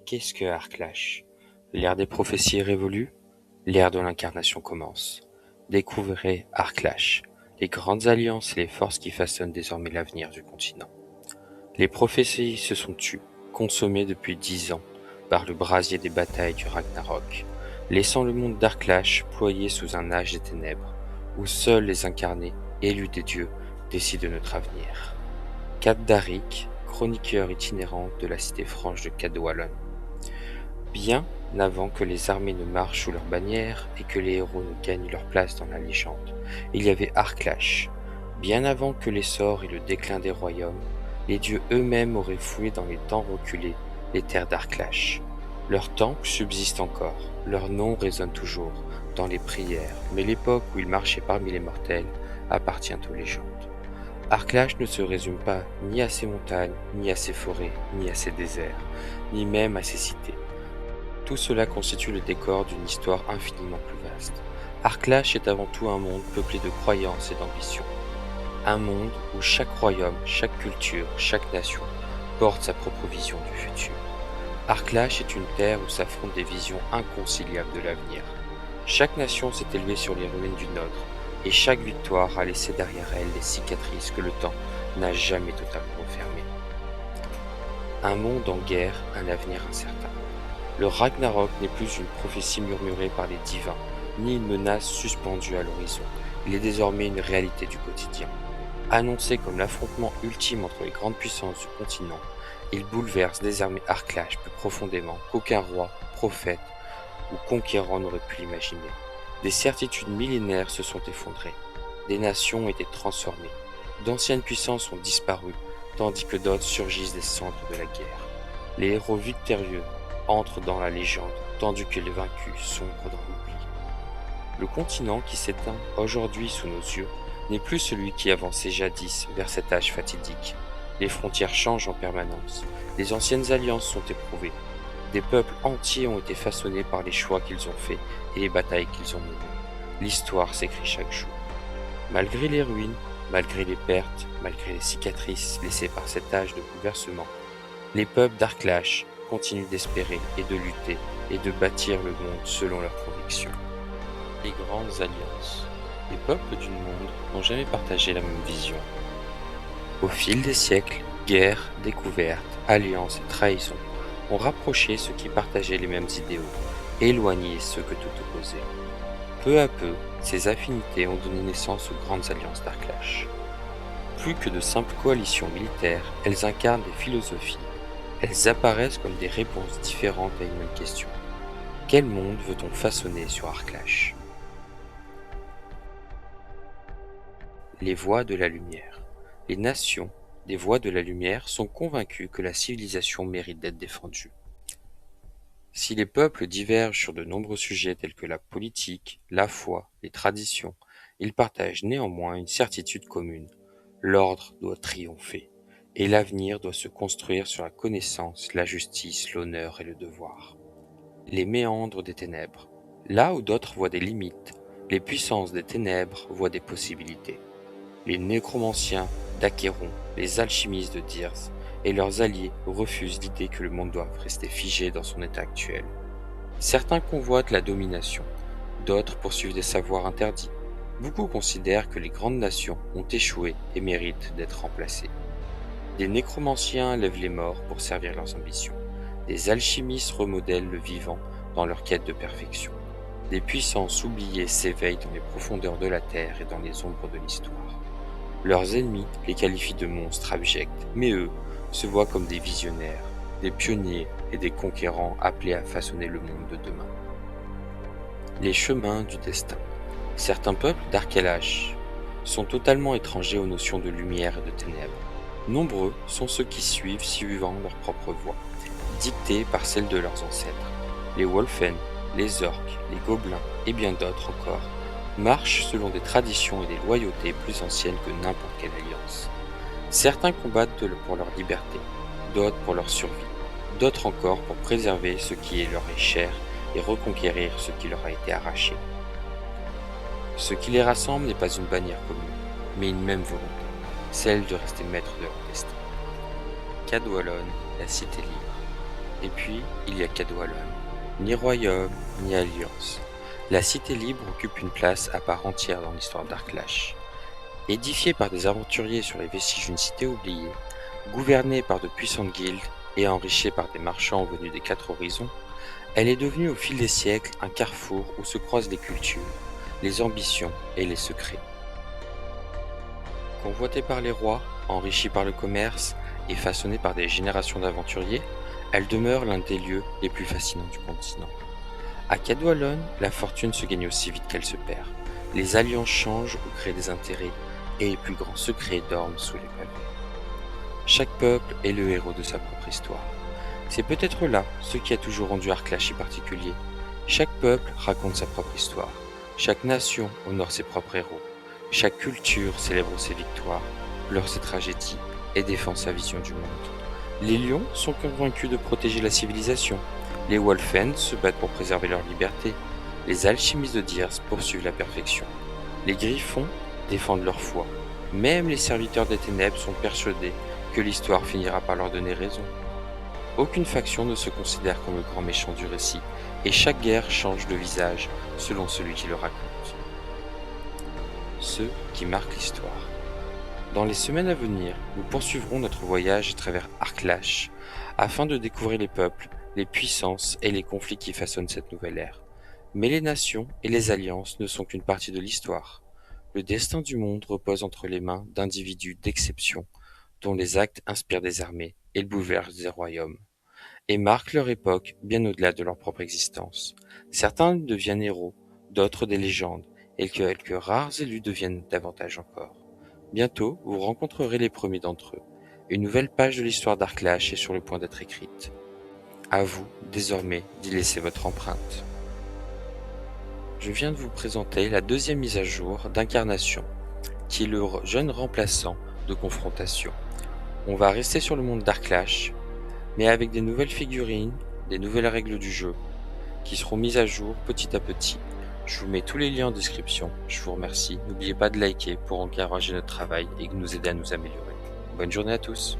Qu'est-ce que Arclash? L'ère des prophéties est révolue, l'ère de l'incarnation commence. Découvrez Arclash, les grandes alliances et les forces qui façonnent désormais l'avenir du continent. Les prophéties se sont tues, consommées depuis 10 ans, par le brasier des batailles du Ragnarok, laissant le monde d'Arclash ployé sous un âge des ténèbres, où seuls les incarnés, élus des dieux, décident de notre avenir. Caddarik, chroniqueur itinérant de la cité franche de Cadwallon. Bien avant que les armées ne marchent sous leur bannière et que les héros ne gagnent leur place dans la légende, il y avait Arclash. Bien avant que l'essor et le déclin des royaumes, les dieux eux-mêmes auraient fouillé dans les temps reculés les terres d'Arclash. Leur temple subsiste encore, leur nom résonne toujours dans les prières, mais l'époque où ils marchaient parmi les mortels appartient aux légendes. Arclash ne se résume pas ni à ses montagnes, ni à ses forêts, ni à ses déserts, ni même à ses cités. Tout cela constitue le décor d'une histoire infiniment plus vaste. Arclash est avant tout un monde peuplé de croyances et d'ambitions. Un monde où chaque royaume, chaque culture, chaque nation porte sa propre vision du futur. Arclash est une terre où s'affrontent des visions inconciliables de l'avenir. Chaque nation s'est élevée sur les ruines d'une autre, et chaque victoire a laissé derrière elle des cicatrices que le temps n'a jamais totalement refermées. Un monde en guerre, un avenir incertain. Le Ragnarok n'est plus une prophétie murmurée par les divins, ni une menace suspendue à l'horizon. Il est désormais une réalité du quotidien. Annoncé comme l'affrontement ultime entre les grandes puissances du continent, il bouleverse désormais Arclash plus profondément qu'aucun roi, prophète ou conquérant n'aurait pu l'imaginer. Des certitudes millénaires se sont effondrées, des nations ont été transformées, d'anciennes puissances ont disparu, tandis que d'autres surgissent des cendres de la guerre. Les héros victorieux entrent dans la légende, tandis que les vaincus sombrent dans l'oubli. Le continent qui s'éteint aujourd'hui sous nos yeux n'est plus celui qui avançait jadis vers cet âge fatidique. Les frontières changent en permanence, les anciennes alliances sont éprouvées, des peuples entiers ont été façonnés par les choix qu'ils ont faits et les batailles qu'ils ont menées. L'histoire s'écrit chaque jour. Malgré les ruines, malgré les pertes, malgré les cicatrices laissées par cet âge de bouleversement, les peuples d'Arclash continuent d'espérer et de lutter et de bâtir le monde selon leurs convictions. Les grandes alliances. Les peuples du monde n'ont jamais partagé la même vision. Au fil des siècles, guerres, découvertes, alliances et trahisons ont rapproché ceux qui partageaient les mêmes idéaux, éloigné ceux que tout opposait. Peu à peu, ces affinités ont donné naissance aux grandes alliances d'Arclash. Plus que de simples coalitions militaires, elles incarnent des philosophies. Elles apparaissent comme des réponses différentes à une même question. Quel monde veut-on façonner sur Arclash? Les voies de la lumière. Les nations des voies de la lumière sont convaincus que la civilisation mérite d'être défendue. Si les peuples divergent sur de nombreux sujets tels que la politique, la foi, les traditions, ils partagent néanmoins une certitude commune. L'ordre doit triompher, et l'avenir doit se construire sur la connaissance, la justice, l'honneur et le devoir. Les méandres des ténèbres. Là où d'autres voient des limites, les puissances des ténèbres voient des possibilités. Les nécromanciens d'Acheron, les alchimistes de Dyrse et leurs alliés refusent l'idée que le monde doit rester figé dans son état actuel. Certains convoitent la domination, d'autres poursuivent des savoirs interdits. Beaucoup considèrent que les grandes nations ont échoué et méritent d'être remplacées. Des nécromanciens lèvent les morts pour servir leurs ambitions. Des alchimistes remodèlent le vivant dans leur quête de perfection. Des puissances oubliées s'éveillent dans les profondeurs de la terre et dans les ombres de l'histoire. Leurs ennemis les qualifient de monstres abjects, mais eux se voient comme des visionnaires, des pionniers et des conquérants appelés à façonner le monde de demain. Les chemins du destin. Certains peuples d'Arclash sont totalement étrangers aux notions de lumière et de ténèbres. Nombreux sont ceux qui suivant leur propre voie, dictée par celle de leurs ancêtres. Les Wolfen, les orques, les gobelins et bien d'autres encore marchent selon des traditions et des loyautés plus anciennes que n'importe quelle alliance. Certains combattent pour leur liberté, d'autres pour leur survie, d'autres encore pour préserver ce qui leur est cher et reconquérir ce qui leur a été arraché. Ce qui les rassemble n'est pas une bannière commune, mais une même volonté, celle de rester maître de leur destin. Cadwallon, la cité libre. Et puis, il y a Cadwallon. Ni royaume, ni alliance. La Cité Libre occupe une place à part entière dans l'histoire d'Arklash. Édifiée par des aventuriers sur les vestiges d'une cité oubliée, gouvernée par de puissantes guildes et enrichie par des marchands venus des quatre horizons, elle est devenue au fil des siècles un carrefour où se croisent les cultures, les ambitions et les secrets. Convoitée par les rois, enrichie par le commerce et façonnée par des générations d'aventuriers, elle demeure l'un des lieux les plus fascinants du continent. À Cadwallon, la fortune se gagne aussi vite qu'elle se perd. Les alliances changent au gré des intérêts et les plus grands secrets dorment sous les pavés. Chaque peuple est le héros de sa propre histoire. C'est peut-être là ce qui a toujours rendu Arklash si particulier. Chaque peuple raconte sa propre histoire. Chaque nation honore ses propres héros. Chaque culture célèbre ses victoires, pleure ses tragédies et défend sa vision du monde. Les lions sont convaincus de protéger la civilisation. Les Wolfen se battent pour préserver leur liberté. Les alchimistes de Diers poursuivent la perfection. Les griffons défendent leur foi. Même les serviteurs des ténèbres sont persuadés que l'histoire finira par leur donner raison. Aucune faction ne se considère comme le grand méchant du récit, et chaque guerre change de visage selon celui qui le raconte. Ceux qui marquent l'histoire. Dans les semaines à venir, nous poursuivrons notre voyage à travers Arklash afin de découvrir les peuples, les puissances et les conflits qui façonnent cette nouvelle ère. Mais les nations et les alliances ne sont qu'une partie de l'histoire. Le destin du monde repose entre les mains d'individus d'exception, dont les actes inspirent des armées et bouleversent des royaumes, et marquent leur époque bien au-delà de leur propre existence. Certains deviennent héros, d'autres des légendes, et quelques rares élus deviennent davantage encore. Bientôt, vous rencontrerez les premiers d'entre eux. Une nouvelle page de l'histoire d'Arklash est sur le point d'être écrite. À vous, désormais, d'y laisser votre empreinte. Je viens de vous présenter la deuxième mise à jour d'Incarnation, qui est le jeune remplaçant de Confrontation. On va rester sur le monde d'Arklash, mais avec des nouvelles figurines, des nouvelles règles du jeu, qui seront mises à jour petit à petit. Je vous mets tous les liens en description. Je vous remercie. N'oubliez pas de liker pour encourager notre travail et nous aider à nous améliorer. Bonne journée à tous.